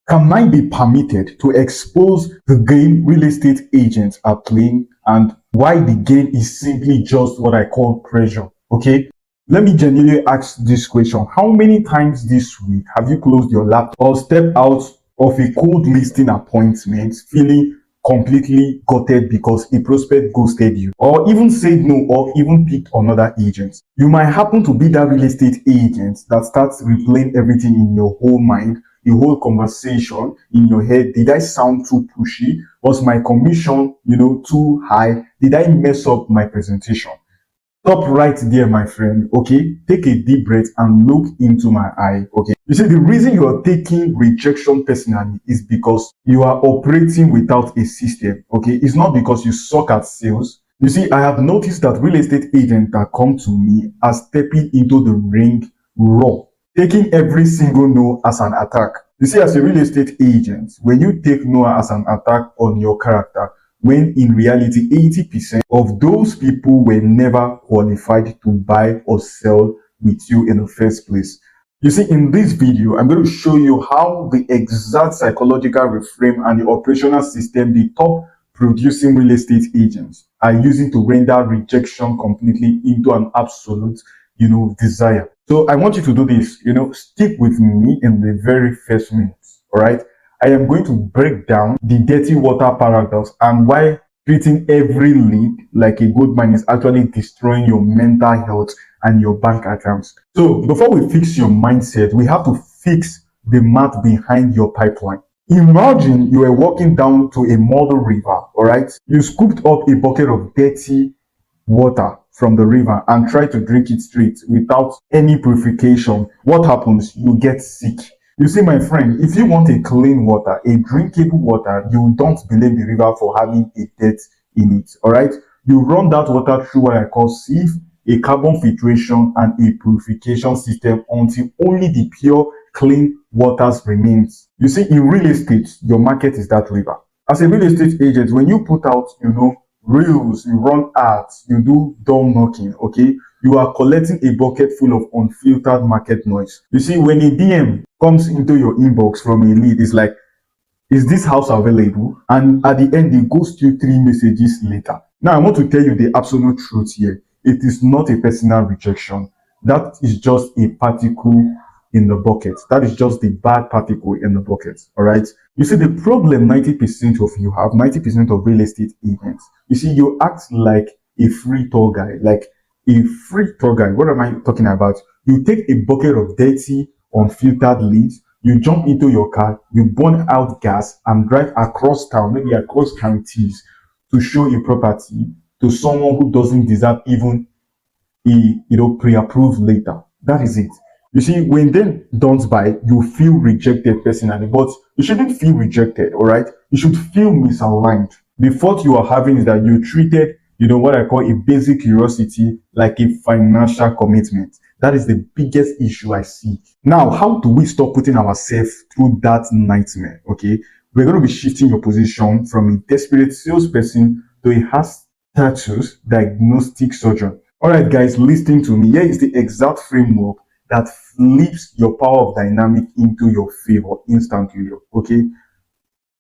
Can I be permitted to expose the game real estate agents are playing and why the game is simply just what I call pressure? Okay, let me genuinely ask this question. How many times this week have you closed your laptop or stepped out of a cold listing appointment feeling completely gutted because a prospect ghosted you, or even said no, or even picked another agent? You might happen to be that real estate agent that starts replaying everything in your whole mind, the whole conversation in your head. Did I sound too pushy? Was my commission, too high? Did I mess up my presentation? Stop right there, my friend. Okay, take a deep breath and look into my eye. Okay, you see, the reason you are taking rejection personally is because you are operating without a system. Okay, it's not because you suck at sales. You see, I have noticed that real estate agents that come to me are stepping into the ring raw, taking every single no as an attack. You see, as a real estate agent, when you take no as an attack on your character, when in reality 80% of those people were never qualified to buy or sell with you in the first place. You see, in this video, I'm going to show you how the exact psychological reframe and the operational system the top producing real estate agents are using to render rejection completely into an absolute, desire. So I want you to do this, stick with me in the very first minutes, all right? I am going to break down the dirty water paradox and why treating every lead like a gold mine is actually destroying your mental health and your bank accounts. So before we fix your mindset, we have to fix the math behind your pipeline. Imagine you are walking down to a model river, all right? You scooped up a bucket of dirty water from the river and try to drink it straight without any purification. What happens? You get sick. You see, my friend, if you want a clean water, a drinkable water, you don't blame the river for having a dirt in it, all right? You run that water through what I call sieve, a carbon filtration, and a purification system until only the pure, clean waters remains. You see, in real estate, your market is that river. As a real estate agent, when you put out, reels, you run ads, you do door knocking, okay? You are collecting a bucket full of unfiltered market noise. You see, when a DM comes into your inbox from a lead, it's like, is this house available? And at the end, they ghost you 3 messages later. Now, I want to tell you the absolute truth here. It is not a personal rejection. That is just a particle in the bucket. That is just the bad particle in the bucket, all right? You see, the problem 90% of you have, 90% of real estate agents, you see, you act like a free tour guide, like a free tour guide. What am I talking about? You take a bucket of dirty, unfiltered leads, you jump into your car, you burn out gas and drive across town, maybe across counties, to show a property to someone who doesn't deserve even a pre-approved later. That is it. You see, when then don't buy, you feel rejected personally, but you shouldn't feel rejected, all right? You should feel misaligned. The thought you are having is that you treated, what I call a basic curiosity like a financial commitment. That is the biggest issue I see. Now, how do we stop putting ourselves through that nightmare? Okay, we're going to be shifting your position from a desperate salesperson to a high-status diagnostic surgeon. All right, guys, listen to me. Here is the exact framework that flips your power of dynamic into your favor instantly. Okay,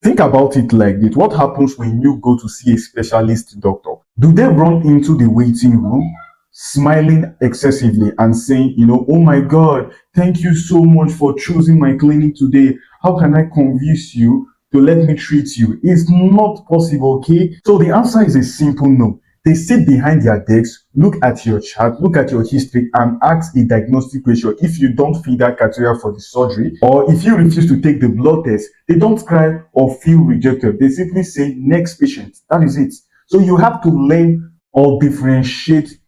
think about it like this. What happens when you go to see a specialist doctor? Do they run into the waiting room smiling excessively and saying, oh my God, thank you so much for choosing my clinic today. How can I convince you to let me treat you? It's not possible, okay? So the answer is a simple no. They sit behind their desks, look at your chart, look at your history, and ask a diagnostic ratio. If you don't fit that criteria for the surgery, or if you refuse to take the blood test, they don't cry or feel rejected. They simply say, next patient. That is it. So you have to learn or differentiate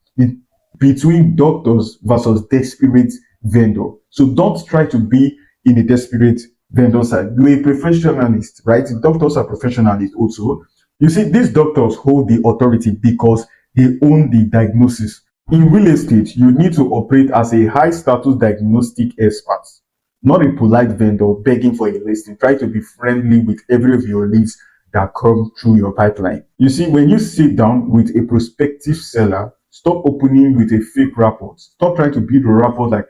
between doctors versus desperate vendor. So don't try to be in a desperate vendor side. You're a professionalist, right? Doctors are professionalists also. You see, these doctors hold the authority because they own the diagnosis. In real estate, you need to operate as a high-status diagnostic expert, not a polite vendor begging for a listing. Try to be friendly with every of your leads that come through your pipeline. You see, when you sit down with a prospective seller, stop opening with a fake rapport. Stop trying to build a rapport like,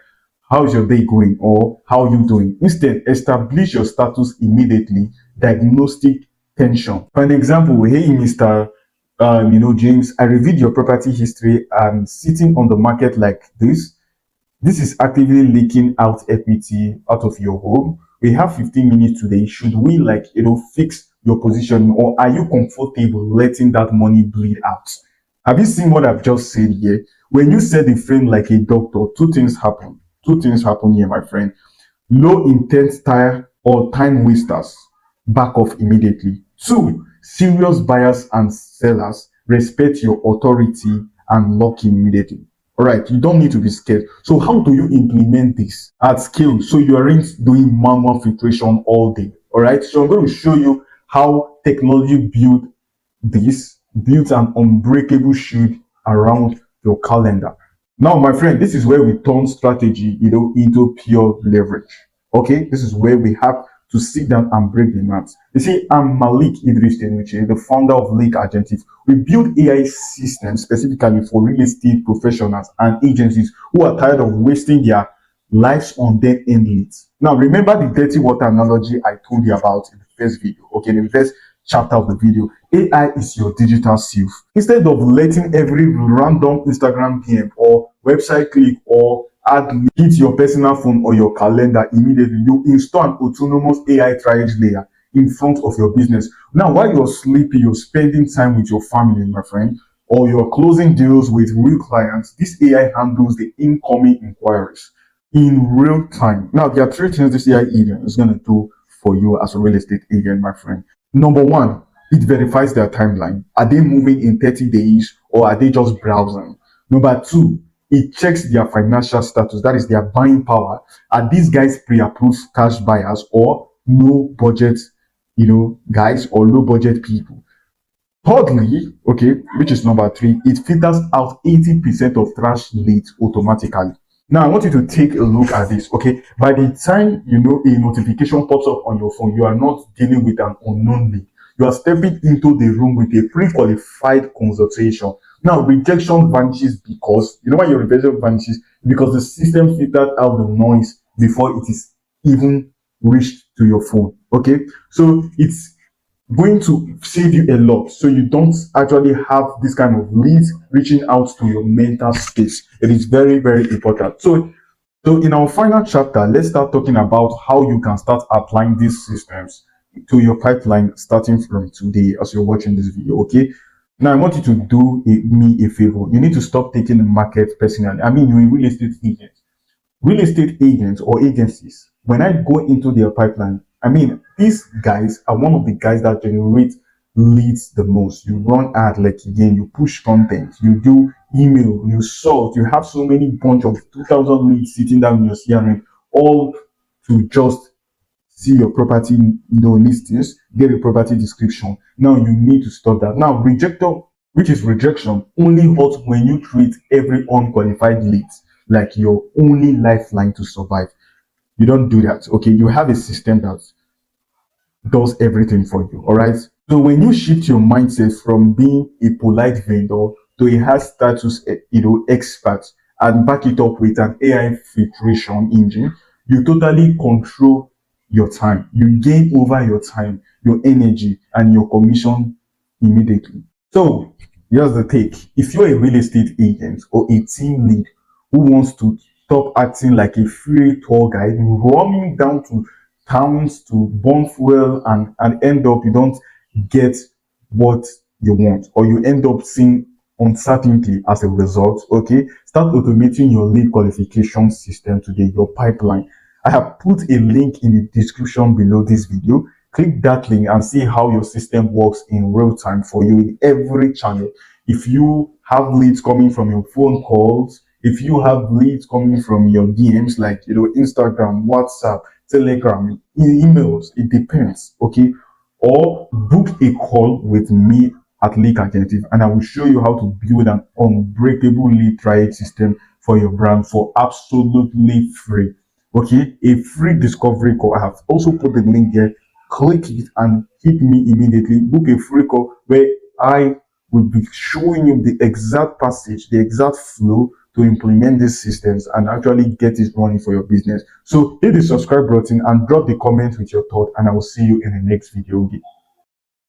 How is your day going, or how are you doing? Instead, establish your status immediately. Diagnostic tension. For an example, hey, Mr. James, I reviewed your property history and sitting on the market like this. This is actively leaking out equity out of your home. We have 15 minutes today. Should we fix your position, or are you comfortable letting that money bleed out? Have you seen what I've just said here? When you set the frame like a doctor, two things happen. Two things happen here, my friend. Low intent tire or time wasters back off immediately. Two, serious buyers and sellers respect your authority and lock in immediately. All right, you don't need to be scared. So how do you implement this at scale so you aren't doing manual filtration all day? All right, so I'm going to show you how technology built an unbreakable shield around your calendar. Now, my friend, this is where we turn strategy, into pure leverage. Okay, this is where we have to sit down and break the maths. You see, I'm Maleek Idris, the founder of Leek Agentive. We build AI systems specifically for real estate professionals and agencies who are tired of wasting their lives on dead-end leads. Now, remember the dirty water analogy I told you about in the first video, okay, in the first chapter of the video. AI is your digital sieve. Instead of letting every random Instagram DM or website click or ad hit your personal phone or your calendar immediately, you install an autonomous AI triage layer in front of your business. Now, while you're sleeping, you're spending time with your family, my friend, or you're closing deals with real clients. This AI handles the incoming inquiries in real time. Now, there are three things this AI agent is going to do for you as a real estate agent, my friend. Number one, it verifies their timeline. Are they moving in 30 days or are they just browsing? Number two, it checks their financial status, that is their buying power. Are these guys pre-approved cash buyers or no budget, guys, or low budget people? Thirdly, okay, which is number three, it filters out 80% of trash leads automatically. Now, I want you to take a look at this, okay? By the time, a notification pops up on your phone, you are not dealing with an unknown lead. You are stepping into the room with a pre-qualified consultation. Now, rejection vanishes because, why your rejection vanishes? Because the system filtered out the noise before it is even reached to your phone, okay? So it's going to save you a lot, so you don't actually have this kind of leads reaching out to your mental space. It is very, very important. So in our final chapter, let's start talking about how you can start applying these systems to your pipeline starting from today as you're watching this video. Okay, now I want you to do me a favor. You need to stop taking the market personally. I mean, you're a real estate agents or agencies. When I go into their pipeline, I mean, these guys are one of the guys that generate leads the most. You run ad, you push content, you do email, you sort, you have so many bunch of 2,000 leads sitting down in your CRM, all to just see your property, listings, get a property description. Now you need to stop that. Now, which is rejection, only hurts when you treat every unqualified lead like your only lifeline to survive. You don't do that, okay? You have a system that does everything for you, all right? So when you shift your mindset from being a polite vendor to a high status, expert, and back it up with an AI filtration engine, you totally control your time. You gain over your time, your energy, and your commission immediately. So here's the take. If you're a real estate agent or a team lead who wants to stop acting like a free tour guide, roaming down to towns to burn fuel and end up you don't get what you want, or you end up seeing uncertainty as a result, okay? Start automating your lead qualification system today, your pipeline. I have put a link in the description below this video. Click that link and see how your system works in real time for you in every channel. If you have leads coming from your phone calls, if you have leads coming from your DMs, like, Instagram, WhatsApp, Telegram, emails, it depends, okay? Or book a call with me at Leek Agentive, and I will show you how to build an unbreakable lead triage system for your brand for absolutely free, okay? A free discovery call. I have also put the link here. Click it and hit me immediately. Book a free call where I will be showing you the exact passage, the exact flow to implement these systems and actually get it running for your business. So hit the subscribe button and drop the comment with your thought, and I will see you in the next video.